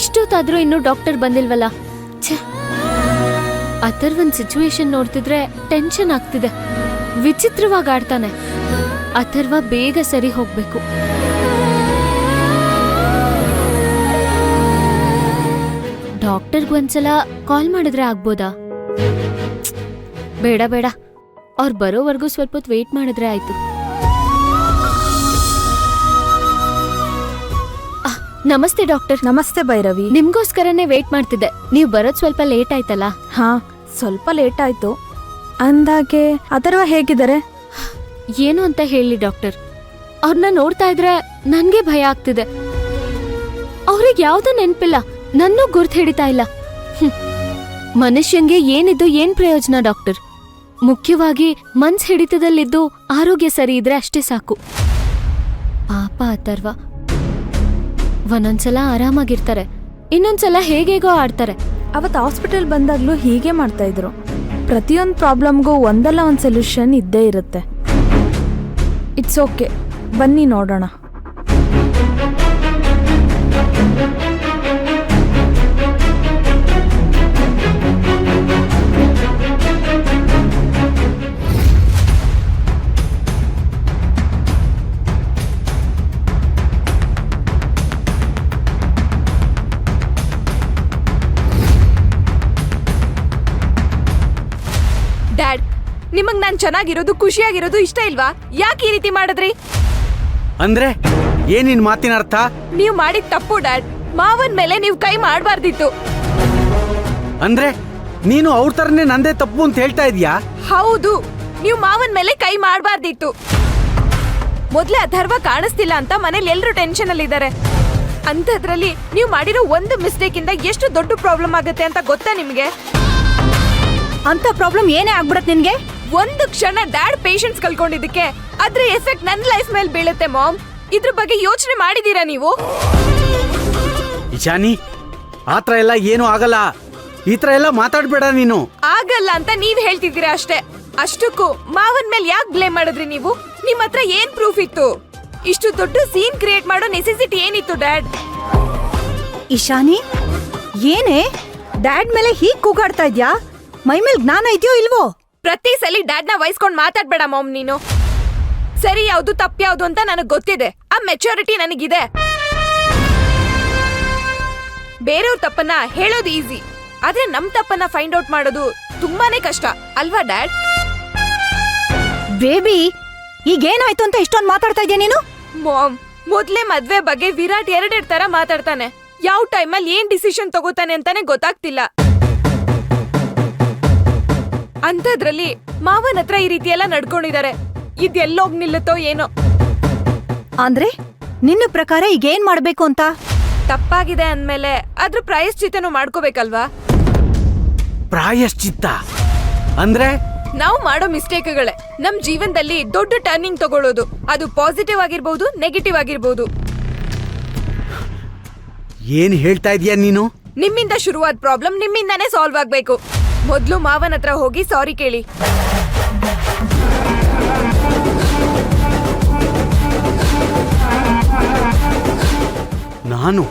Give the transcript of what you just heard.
ಇಷ್ಟೊತ್ತಾದ್ರೂ ಇನ್ನೂ ಡಾಕ್ಟರ್ ಬಂದಿಲ್ವಲ್ಲ. ಛೆ, ಅಥರ್ವನ್ ಸಿಚುವೇಶನ್ ನೋಡ್ತಿದ್ರೆ ಟೆನ್ಷನ್ ಆಗ್ತಿದೆ. ವಿಚಿತ್ರವಾಗಿ ಆಡ್ತಾನೆ. ಅಥರ್ವ ಬೇಗ ಸರಿ ಹೋಗ್ಬೇಕು. ಡಾಕ್ಟರ್ಗೊಂದ್ಸಲ ಕಾಲ್ ಮಾಡಿದ್ರೆ ಆಗ್ಬೋದಾ? ಬೇಡ ಬೇಡ, ಅವ್ರು ಬರೋವರೆಗೂ ಸ್ವಲ್ಪ ಹೊತ್ತು ವೇಟ್ ಮಾಡಿದ್ರೆ ಆಯ್ತು. ನಮಸ್ತೆ ಡಾಕ್ಟರ್. ನಮಸ್ತೆ ಭೈರವಿ. ನಿಮ್ಗೋಸ್ಕರನೇ ವೇಟ್ ಮಾಡ್ತಿದ್ದೆ. ನೀವು ಬರೋದ್ ಸ್ವಲ್ಪ ಲೇಟ್ ಆಯ್ತಲ್ಲ? ಹಾ, ಸ್ವಲ್ಪ ಲೇಟ್ ಆಯ್ತು. ಅಂದಾಗೆ ಅಥರ್ವ ಹೇಗಿದ್ದಾರೆ? ಏನು ಅಂತ ಹೇಳಿ ಡಾಕ್ಟರ್. ಅವ್ರನ್ನ ನೋಡ್ತಾ ಇದ್ರೆ ನನ್ಗೆ ಭಯ ಆಗ್ತಿದೆ. ಅವ್ರಿಗೆ ಯಾವ್ದೋ ನೆನ್ಪಿಲ್ಲ, ನನ್ನೂ ಗುರ್ತು ಹಿಡಿತಾ ಇಲ್ಲ. ಮನುಷ್ಯಂಗೆ ಏನಿದ್ದು ಏನ್ ಪ್ರಯೋಜನ ಡಾಕ್ಟರ್? ಮುಖ್ಯವಾಗಿ ಮನ್ಸ್ ಹಿಡಿತದಲ್ಲಿದ್ದು ಆರೋಗ್ಯ ಸರಿ ಇದ್ರೆ ಅಷ್ಟೇ ಸಾಕು. ಪಾಪ ಅಥರ್ವ. ಒಂದೊಂದ್ಸಲ ಆರಾಮಾಗಿರ್ತಾರೆ, ಇನ್ನೊಂದ್ಸಲ ಹೇಗೇಗೋ ಆಡ್ತಾರೆ. ಅವತ್ತು ಹಾಸ್ಪಿಟಲ್ ಬಂದಾಗ್ಲೂ ಹೀಗೆ ಮಾಡ್ತಾ ಇದ್ರು. ಪ್ರತಿಯೊಂದು ಪ್ರಾಬ್ಲಮ್ಗೂ ಒಂದಲ್ಲ ಒಂದು ಸೊಲ್ಯೂಷನ್ ಇದ್ದೇ ಇರುತ್ತೆ. ಇಟ್ಸ್ ಓಕೆ, ಬನ್ನಿ ನೋಡೋಣ. ಡ್ಯಾಡ್, ನಿಮಗ್ ನಾನ್ ಚೆನ್ನಾಗಿರೋದು ಖುಷಿಯಾಗಿರೋದು ಇಷ್ಟ ಇಲ್ವಾ? ಯಾಕೆ ಈ ರೀತಿ ಮಾಡಿದ್ರಿ? ಅಂದ್ರೆ ಏನಿನ್ ಮಾತಿನ ಅರ್ಥ? ನೀವ್ ಮಾಡಿದ ತಪ್ಪು ಡ್ಯಾಡ್. ಮಾವನ್ ಮೇಲೆ ನೀವ್ ಕೈ ಮಾಡಬಾರ್ದಿತ್ತು. ಅಂದ್ರೆ ನೀನು ಅವ್ರ ತರನೇ ನಂದೇ ತಪ್ಪು ಅಂತ ಹೇಳ್ತಾ ಇದೀಯಾ? ಹೌದು, ನೀವ್ ಮಾವನ್ ಮೇಲೆ ಕೈ ಮಾಡಬಾರ್ದಿತ್ತು. ಮೊದ್ಲೇ ಅಥರ್ವ ಕಾಣಿಸ್ತಿಲ್ಲ ಅಂತ ಮನೇಲಿ ಎಲ್ರು ಟೆನ್ಷನ್ ಅಲ್ಲಿ ಇದ್ದಾರೆ. ಅಂಥದ್ರಲ್ಲಿ ನೀವ್ ಮಾಡಿರೋ ಒಂದು ಮಿಸ್ಟೇಕ್ ಇಂದ ಎಷ್ಟು ದೊಡ್ಡ ಪ್ರಾಬ್ಲಮ್ ಆಗುತ್ತೆ ಅಂತ ಗೊತ್ತಾ ನಿಮ್ಗೆ? ಅಂತ ಪ್ರಾಬ್ಲಮ್ ಏನೇ ಆಗ್ಬಿಡತ್ ನಿನ್ಗೆ? ಒಂದು ಕ್ಷಣ ಡ್ಯಾಡ್ ಪೇಷನ್ಸ್ ಕಳ್ಕೊಂಡಿದ್ದಕ್ಕೆ ಅದ್ರ ಎಫೆಕ್ಟ್ ನನ್ ಲೈಫ್ ಮೇಲೆ ಬೀಳುತ್ತೆ ಮಾಮ್. ಇದ್ರ ಬಗ್ಗೆ ಯೋಚನೆ ಮಾಡಿದೀರಾ ನೀವು? ಇಶಾನಿ, ಆತರ ಎಲ್ಲ ಏನು ಆಗಲ್ಲ. ಈ ತರ ಎಲ್ಲ ಮಾತಾಡ್ಬೇಡ ನೀನು. ಆಗಲ್ಲ ಅಂತ ನೀವ್ ಹೇಳ್ತಿದ್ದೀರಾ ಅಷ್ಟೇ. ಅಷ್ಟಕ್ಕೂ ಮಾವನ್ ಮೇಲೆ ಯಾಕೆ ಬ್ಲೇಮ್ ಮಾಡಿದ್ರಿ ನೀವು? ನಿಮ್ ಹತ್ರ ಏನ್ ಪ್ರೂಫ್ ಇತ್ತು? ಇಷ್ಟು ದೊಡ್ಡ ಸೀನ್ ಕ್ರಿಯೇಟ್ ಮಾಡೋ ನೆಸೆಸಿಟಿ ಏನಿತ್ತು ಡ್ಯಾಡ್? ಇಶಾನಿ, ಏನೇ ಡ್ಯಾಡ್ ಮೇಲೆ ಹೀಗ್ ಕೂಗಾಡ್ತಾ ಇದ್ಯಾ? ಮೈ ಮೇಲೆ ಜ್ಞಾನ ಇದೆಯೋ ಇಲ್ವೋ? ಪ್ರತಿ ಸಲ ಡ್ಯಾಡ್ ನ ವಹಿಸ್ಕೊಂಡ್ ಮಾತಾಡ್ಬೇಡ ಮಾಮ್ ನೀನು. ಸರಿ ಯಾವ್ದು ತಪ್ಪು ಯಾವ್ದು ಅಂತ ನನಗ್ ಗೊತ್ತಿದೆ. ಆ ಮೆಚುರಿಟಿ ನನಗಿದೆ. ಬೇರೆಯವ್ರ ತಪ್ಪನ್ನ ಹೇಳೋದು ಈಸಿ, ಆದ್ರೆ ನಮ್ ತಪ್ಪನ್ನ ಫೈಂಡ್ ಔಟ್ ಮಾಡೋದು ತುಂಬಾನೇ ಕಷ್ಟ ಅಲ್ವಾ ಡ್ಯಾಡ್? ಬೇಬಿ, ಈಗೇನಾಯ್ತು ಅಂತ ಇಷ್ಟೊಂದು ಮಾತಾಡ್ತಾ ಇದೆಯಾ ನೀನು? ಮಾಮ್, ಮೊದ್ಲೇ ಮದ್ವೆ ಬಗ್ಗೆ ವಿರಾಟ್ ಎರಡೆರಡು ತರ ಮಾತಾಡ್ತಾನೆ. ಯಾವ ಟೈಮಲ್ಲಿ ಏನ್ ಡಿಸಿಷನ್ ತಗೋತಾನೆ ಅಂತಾನೆ ಗೊತ್ತಾಗ್ತಿಲ್ಲ. ಅಂಥದ್ರಲ್ಲಿ ಮಾವನ್ ಹತ್ರ ಈ ರೀತಿ ಎಲ್ಲ ನಡ್ಕೊಂಡಿದ್ದಾರೆ. ಇದೆಲ್ಲೋಗ್ ನಿಲ್ಲುತ್ತೋ ಏನೋ. ಅಂದ್ರೆ ನಿನ್ನ ಪ್ರಕಾರ ಈಗೇನ್ ಮಾಡ್ಬೇಕು ಅಂತ? ತಪ್ಪಾಗಿದೆ ಅಂದ್ಮೇಲೆ ಅದ್ರ ಪ್ರಾಯಶ್ಚಿತ್ತನೂ ಮಾಡ್ಕೋಬೇಕಲ್ವಾ? ಪ್ರಾಯಶ್ಚಿತ್ತ ಅಂದ್ರೆ ನಾವು ಮಾಡೋ ಮಿಸ್ಟೇಕ್ಗಳೇ ನಮ್ ಜೀವನದಲ್ಲಿ ದೊಡ್ಡ ಟರ್ನಿಂಗ್ ತಗೊಳ್ಳೋದು. ಅದು ಪಾಸಿಟಿವ್ ಆಗಿರ್ಬಹುದು, ನೆಗೆಟಿವ್ ಆಗಿರ್ಬಹುದು. ಏನ್ ಹೇಳ್ತಾ ಇದೀಯ ನೀನು? ನಿಮ್ಮಿಂದ ಶುರುವಾದ ಪ್ರಾಬ್ಲಮ್ ನಿಮ್ಮಿಂದಾನೇ ಸಾಲ್ವ್ ಆಗ್ಬೇಕು. ಮೊದ್ಲು ಮಾವನ್ ಹತ್ರ ಹೋಗಿ ಸಾರಿ ಕೇಳಿ. ನಾನು